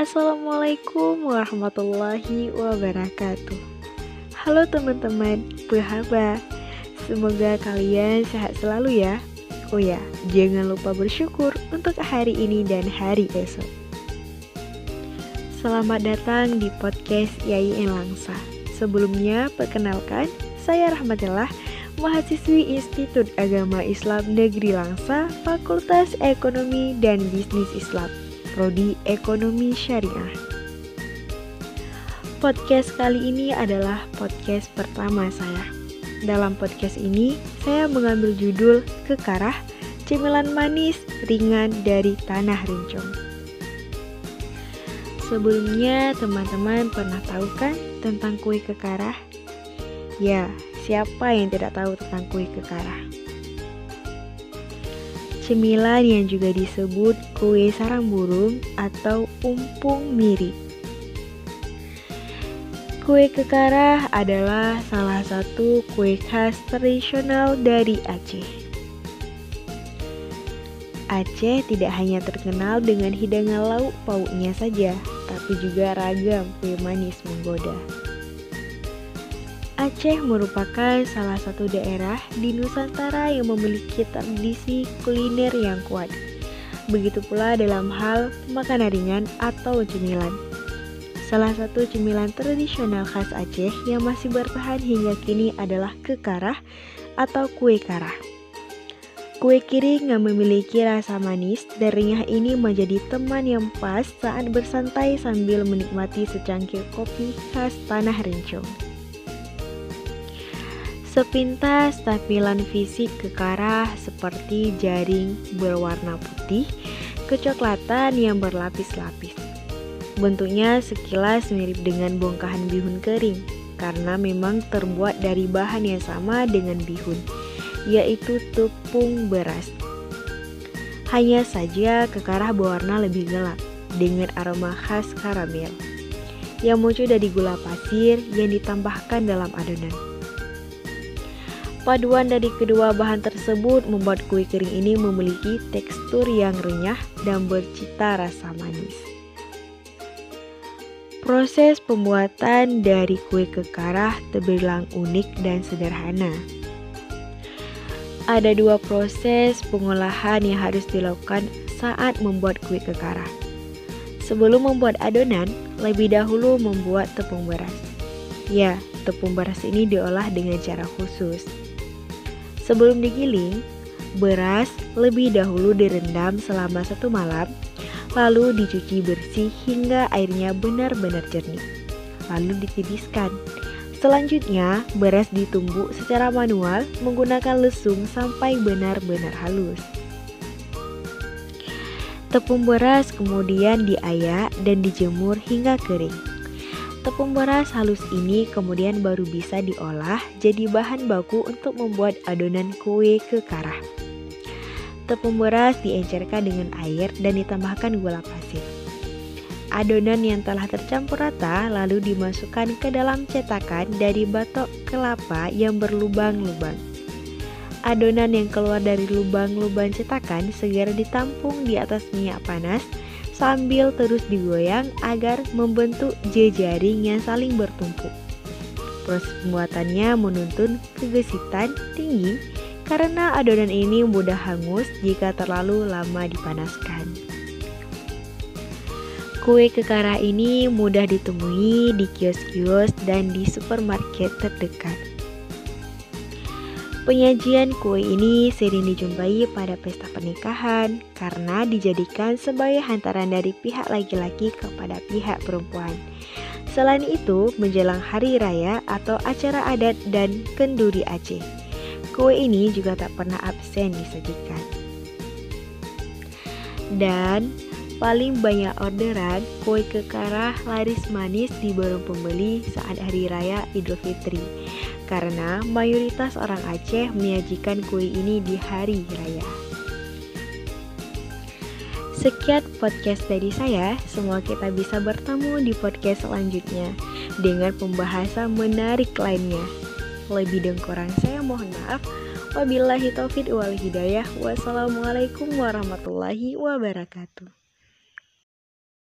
Assalamualaikum warahmatullahi wabarakatuh. Halo teman-teman, Behaba. Semoga kalian sehat selalu ya. Oh ya, jangan lupa bersyukur untuk hari ini dan hari esok. Selamat datang di podcast Yai Langsa. Sebelumnya, perkenalkan, saya Rahmatillah, mahasiswi Institut Agama Islam Negeri Langsa, Fakultas Ekonomi dan Bisnis Islam, Prodi Ekonomi Syariah. Podcast kali ini adalah podcast pertama saya. Dalam podcast ini, saya mengambil judul Kekarah, cemilan manis ringan dari Tanah Rincong. Sebelumnya, teman-teman pernah tahu kan tentang kue kekarah? Ya, siapa yang tidak tahu tentang kue kekarah? Cemilan yang juga disebut kue sarang burung atau umpung miri. Kue kekarah adalah salah satu kue khas tradisional dari Aceh. Aceh tidak hanya terkenal dengan hidangan lauk pauknya saja, tapi juga ragam kue manis menggoda. Aceh merupakan salah satu daerah di Nusantara yang memiliki tradisi kuliner yang kuat. Begitu pula dalam hal makanan ringan atau cemilan. Salah satu cemilan tradisional khas Aceh yang masih bertahan hingga kini adalah kekarah atau kue karah. Kue kering yang memiliki rasa manis dan renyah ini menjadi teman yang pas saat bersantai sambil menikmati secangkir kopi khas Tanah Rincong. Sepintas tampilan fisik kekarah seperti jaring berwarna putih, kecoklatan yang berlapis-lapis. Bentuknya sekilas mirip dengan bongkahan bihun kering, karena memang terbuat dari bahan yang sama dengan bihun, yaitu tepung beras. Hanya saja kekarah berwarna lebih gelap, dengan aroma khas karamel, yang muncul dari gula pasir yang ditambahkan dalam adonan. Paduan dari kedua bahan tersebut membuat kue kering ini memiliki tekstur yang renyah dan bercita rasa manis. Proses pembuatan dari kue kekarah terbilang unik dan sederhana. Ada dua proses pengolahan yang harus dilakukan saat membuat kue kekarah. Sebelum membuat adonan, lebih dahulu membuat tepung beras. Ya, tepung beras ini diolah dengan cara khusus. Sebelum digiling, beras lebih dahulu direndam selama 1 malam, lalu dicuci bersih hingga airnya benar-benar jernih, lalu ditiriskan. Selanjutnya, beras ditumbuk secara manual menggunakan lesung sampai benar-benar halus. Tepung beras kemudian diayak dan dijemur hingga kering. Tepung beras halus ini kemudian baru bisa diolah jadi bahan baku untuk membuat adonan kue kekarah. Tepung beras diencerkan dengan air dan ditambahkan gula pasir. Adonan yang telah tercampur rata lalu dimasukkan ke dalam cetakan dari batok kelapa yang berlubang-lubang. Adonan yang keluar dari lubang-lubang cetakan segera ditampung di atas minyak panas sambil terus digoyang agar membentuk jejaring yang saling bertumpuk. Proses pembuatannya menuntut kegesitan tinggi karena adonan ini mudah hangus jika terlalu lama dipanaskan. Kue kekarah ini mudah ditemui di kios-kios dan di supermarket terdekat. Penyajian kue ini sering dijumpai pada pesta pernikahan karena dijadikan sebagai hantaran dari pihak laki-laki kepada pihak perempuan. Selain itu, menjelang hari raya atau acara adat dan kenduri Aceh, kue ini juga tak pernah absen disajikan. Dan paling banyak orderan kue kekarah laris manis di borong pembeli saat hari raya Idul Fitri, karena mayoritas orang Aceh menyajikan kue ini di hari raya. Sekian podcast dari saya, semoga kita bisa bertemu di podcast selanjutnya dengan pembahasan menarik lainnya. Lebih dan kurang saya mohon maaf. Wabillahi taufiq wal hidayah. Wassalamualaikum warahmatullahi wabarakatuh.